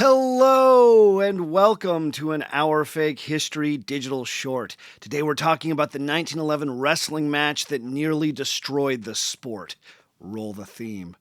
Hello and welcome to an Our Fake History digital short. Today we're talking about the 1911 wrestling match that nearly destroyed the sport. Roll the theme.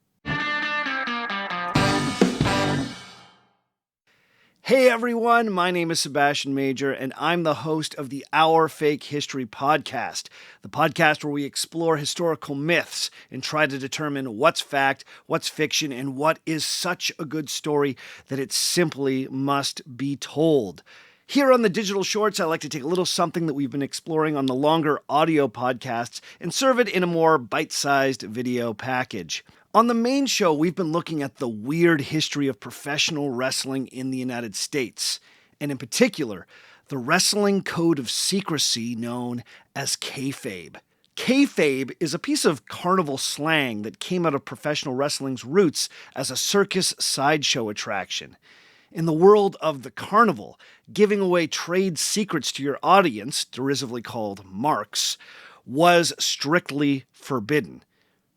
Hey everyone, my name is Sebastian Major, and I'm the host of the Our Fake History podcast, the podcast where we explore historical myths and try to determine what's fact, what's fiction, and what is such a good story that it simply must be told. Here on the Digital Shorts, I like to take a little something that we've been exploring on the longer audio podcasts and serve it in a more bite-sized video package. On the main show, we've been looking at the weird history of professional wrestling in the United States, and in particular, the wrestling code of secrecy known as kayfabe. Kayfabe is a piece of carnival slang that came out of professional wrestling's roots as a circus sideshow attraction. In the world of the carnival, giving away trade secrets to your audience, derisively called marks, was strictly forbidden.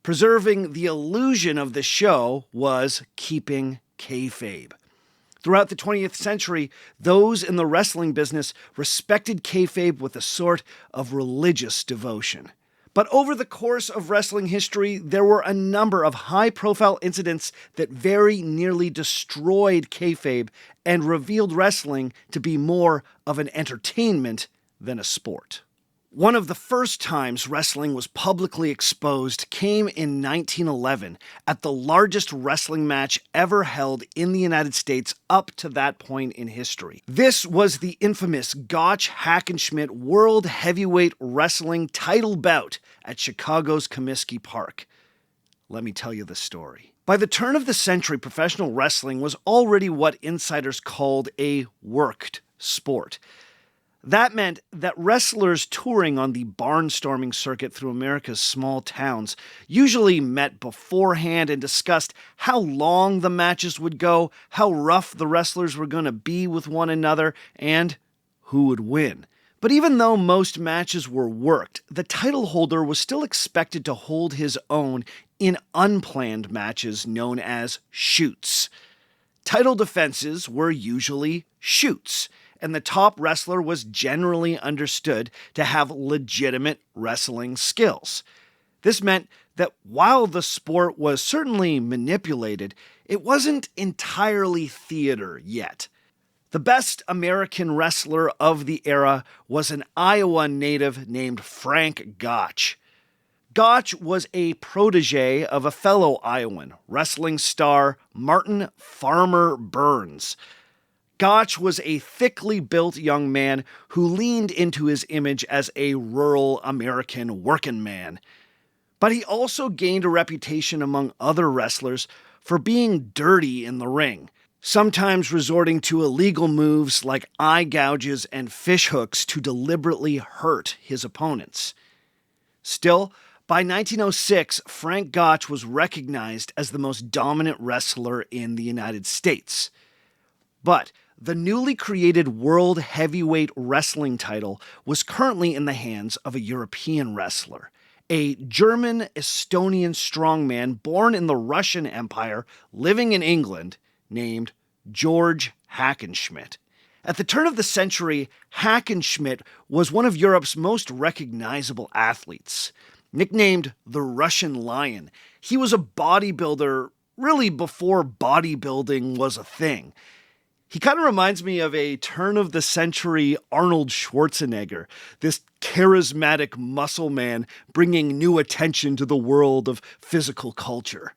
Preserving the illusion of the show was keeping kayfabe. Throughout the 20th century, those in the wrestling business respected kayfabe with a sort of religious devotion. But over the course of wrestling history, there were a number of high-profile incidents that very nearly destroyed kayfabe and revealed wrestling to be more of an entertainment than a sport. One of the first times wrestling was publicly exposed came in 1911 at the largest wrestling match ever held in the United States up to that point in history. This was the infamous Gotch Hackenschmidt World Heavyweight Wrestling title bout at Chicago's Comiskey Park. Let me tell you the story. By the turn of the century, professional wrestling was already what insiders called a worked sport. That meant that wrestlers touring on the barnstorming circuit through America's small towns usually met beforehand and discussed how long the matches would go, how rough the wrestlers were going to be with one another, and who would win. But even though most matches were worked, the title holder was still expected to hold his own in unplanned matches known as shoots. Title defenses were usually shoots, and the top wrestler was generally understood to have legitimate wrestling skills. This meant that while the sport was certainly manipulated, it wasn't entirely theater yet. The best American wrestler of the era was an Iowa native named Frank Gotch. Gotch was a protege of a fellow Iowan, wrestling star Martin Farmer Burns. Gotch was a thickly built young man who leaned into his image as a rural American working man. But he also gained a reputation among other wrestlers for being dirty in the ring, sometimes resorting to illegal moves like eye gouges and fish hooks to deliberately hurt his opponents. Still, by 1906, Frank Gotch was recognized as the most dominant wrestler in the United States. But the newly created World Heavyweight Wrestling title was currently in the hands of a European wrestler, a German-Estonian strongman born in the Russian Empire, living in England, named George Hackenschmidt. At the turn of the century, Hackenschmidt was one of Europe's most recognizable athletes. Nicknamed the Russian Lion, he was a bodybuilder really before bodybuilding was a thing. He kind of reminds me of a turn-of-the-century Arnold Schwarzenegger, this charismatic muscle man bringing new attention to the world of physical culture.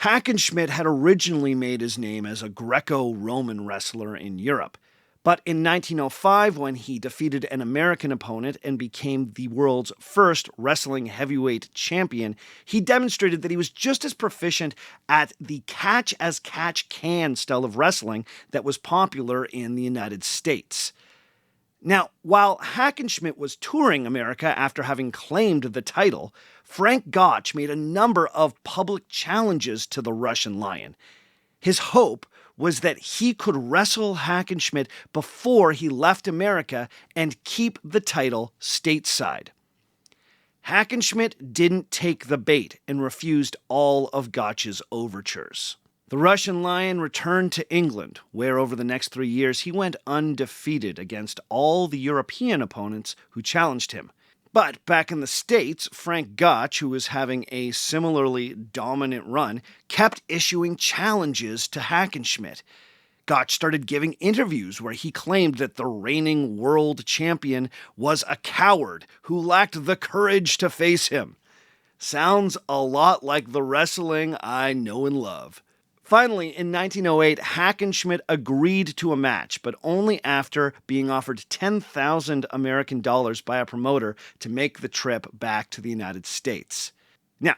Hackenschmidt had originally made his name as a Greco-Roman wrestler in Europe, but in 1905, when he defeated an American opponent and became the world's first wrestling heavyweight champion, he demonstrated that he was just as proficient at the catch-as-catch-can style of wrestling that was popular in the United States. Now, while Hackenschmidt was touring America after having claimed the title, Frank Gotch made a number of public challenges to the Russian Lion. His hope was that he could wrestle Hackenschmidt before he left America and keep the title stateside. Hackenschmidt didn't take the bait and refused all of Gotch's overtures. The Russian Lion returned to England, where over the next 3 years he went undefeated against all the European opponents who challenged him. But back in the States, Frank Gotch, who was having a similarly dominant run, kept issuing challenges to Hackenschmidt. Gotch started giving interviews where he claimed that the reigning world champion was a coward who lacked the courage to face him. Sounds a lot like the wrestling I know and love. Finally, in 1908, Hackenschmidt agreed to a match, but only after being offered 10,000 American dollars by a promoter to make the trip back to the United States. Now,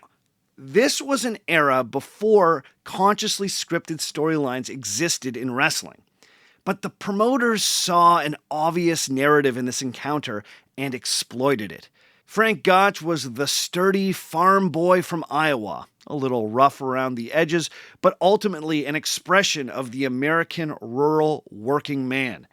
this was an era before consciously scripted storylines existed in wrestling. But the promoters saw an obvious narrative in this encounter and exploited it. Frank Gotch was the sturdy farm boy from Iowa, a little rough around the edges, but ultimately an expression of the American rural working man.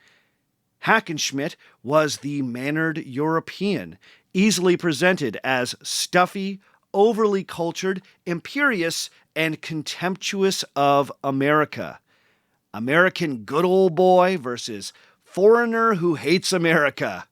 Hackenschmidt was the mannered European, easily presented as stuffy, overly cultured, imperious, and contemptuous of America. American good old boy versus foreigner who hates America.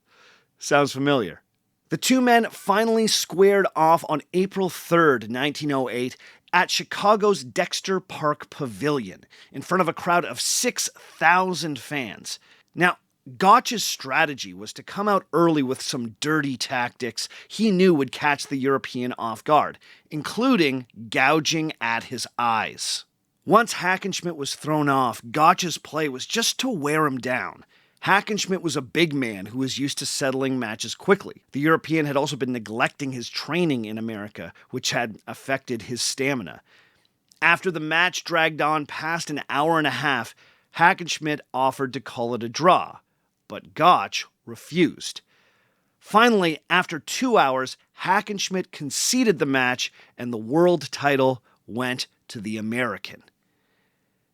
Sounds familiar. The two men finally squared off on April 3rd, 1908, at Chicago's Dexter Park Pavilion, in front of a crowd of 6,000 fans. Now, Gotch's strategy was to come out early with some dirty tactics he knew would catch the European off guard, including gouging at his eyes. Once Hackenschmidt was thrown off, Gotch's play was just to wear him down. Hackenschmidt was a big man who was used to settling matches quickly. The European had also been neglecting his training in America, which had affected his stamina. After the match dragged on past an hour and a half, Hackenschmidt offered to call it a draw, but Gotch refused. Finally, after 2 hours, Hackenschmidt conceded the match and the world title went to the American.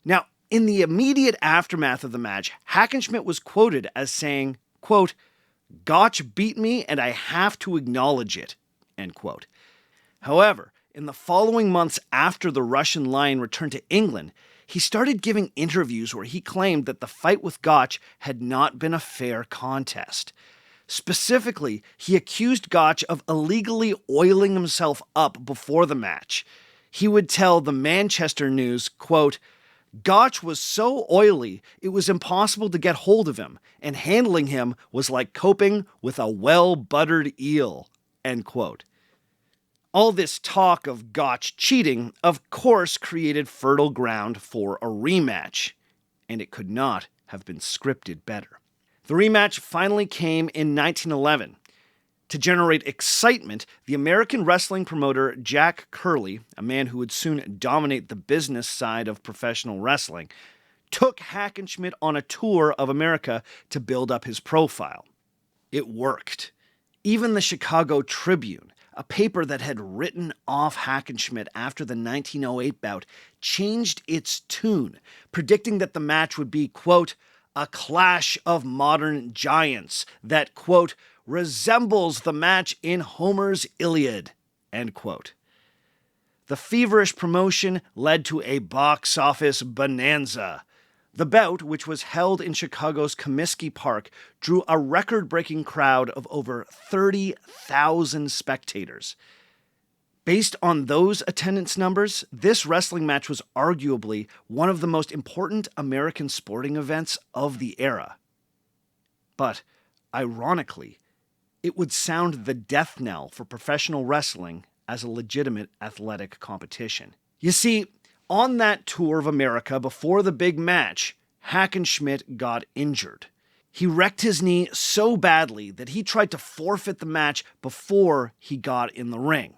Now, in the immediate aftermath of the match, Hackenschmidt was quoted as saying, quote, "Gotch beat me and I have to acknowledge it," end quote. However, in the following months after the Russian Lion returned to England, he started giving interviews where he claimed that the fight with Gotch had not been a fair contest. Specifically, he accused Gotch of illegally oiling himself up before the match. He would tell the Manchester News, quote, "Gotch was so oily, it was impossible to get hold of him, and handling him was like coping with a well-buttered eel," end quote. All this talk of Gotch cheating, of course, created fertile ground for a rematch, and it could not have been scripted better. The rematch finally came in 1911. To generate excitement, the American wrestling promoter Jack Curley, a man who would soon dominate the business side of professional wrestling, took Hackenschmidt on a tour of America to build up his profile. It worked. Even the Chicago Tribune, a paper that had written off Hackenschmidt after the 1908 bout, changed its tune, predicting that the match would be, quote, "a clash of modern giants that, quote, resembles the match in Homer's Iliad," end quote. The feverish promotion led to a box office bonanza. The bout, which was held in Chicago's Comiskey Park, drew a record-breaking crowd of over 30,000 spectators. Based on those attendance numbers, this wrestling match was arguably one of the most important American sporting events of the era. But, ironically, it would sound the death knell for professional wrestling as a legitimate athletic competition. You see, on that tour of America before the big match, Hackenschmidt got injured. He wrecked his knee so badly that he tried to forfeit the match before he got in the ring.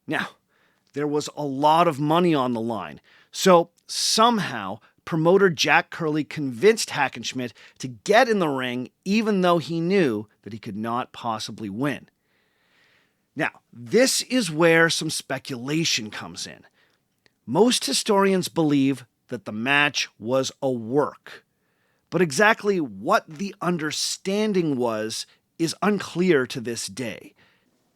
Now, there was a lot of money on the line, so somehow promoter Jack Curley convinced Hackenschmidt to get in the ring even though he knew that he could not possibly win. Now, this is where some speculation comes in. Most historians believe that the match was a work, but exactly what the understanding was is unclear to this day.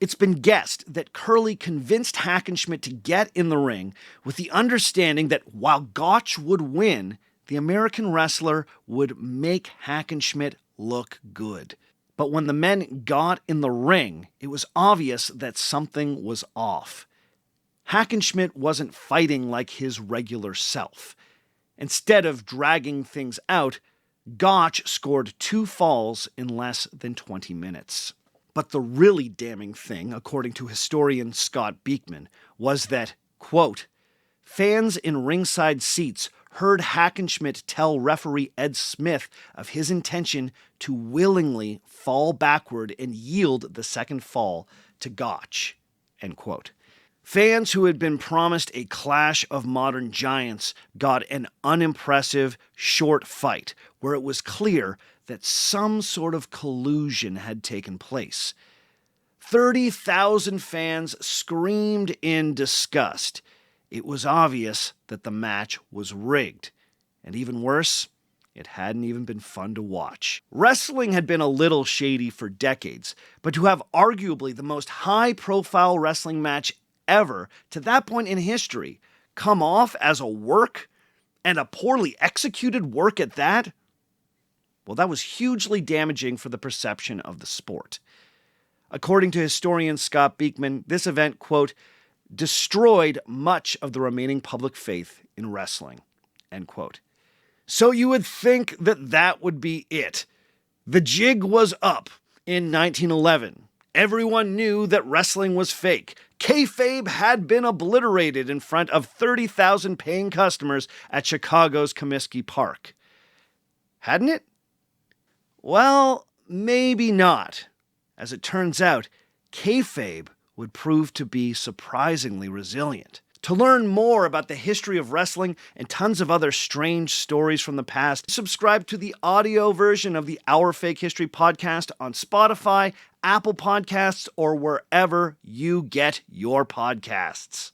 It's been guessed that Curley convinced Hackenschmidt to get in the ring with the understanding that while Gotch would win, the American wrestler would make Hackenschmidt look good. But when the men got in the ring, it was obvious that something was off. Hackenschmidt wasn't fighting like his regular self. Instead of dragging things out, Gotch scored 2 falls in less than 20 minutes. But the really damning thing, according to historian Scott Beekman, was that, quote, fans in ringside seats heard Hackenschmidt tell referee Ed Smith of his intention to willingly fall backward and yield the second fall to Gotch, end quote. Fans who had been promised a clash of modern giants got an unimpressive, short fight where it was clear that some sort of collusion had taken place. 30,000 fans screamed in disgust. It was obvious that the match was rigged. And even worse, it hadn't even been fun to watch. Wrestling had been a little shady for decades, but to have arguably the most high-profile wrestling match ever, to that point in history, come off as a work, and a poorly executed work at that? Well, that was hugely damaging for the perception of the sport. According to historian Scott Beekman, this event, quote, destroyed much of the remaining public faith in wrestling, end quote. So you would think that that would be it. The jig was up in 1911. Everyone knew that wrestling was fake. Kayfabe had been obliterated in front of 30,000 paying customers at Chicago's Comiskey Park. Hadn't it? Well, maybe not. As it turns out, kayfabe would prove to be surprisingly resilient. To learn more about the history of wrestling and tons of other strange stories from the past, subscribe to the audio version of the Our Fake History podcast on Spotify, Apple Podcasts, or wherever you get your podcasts.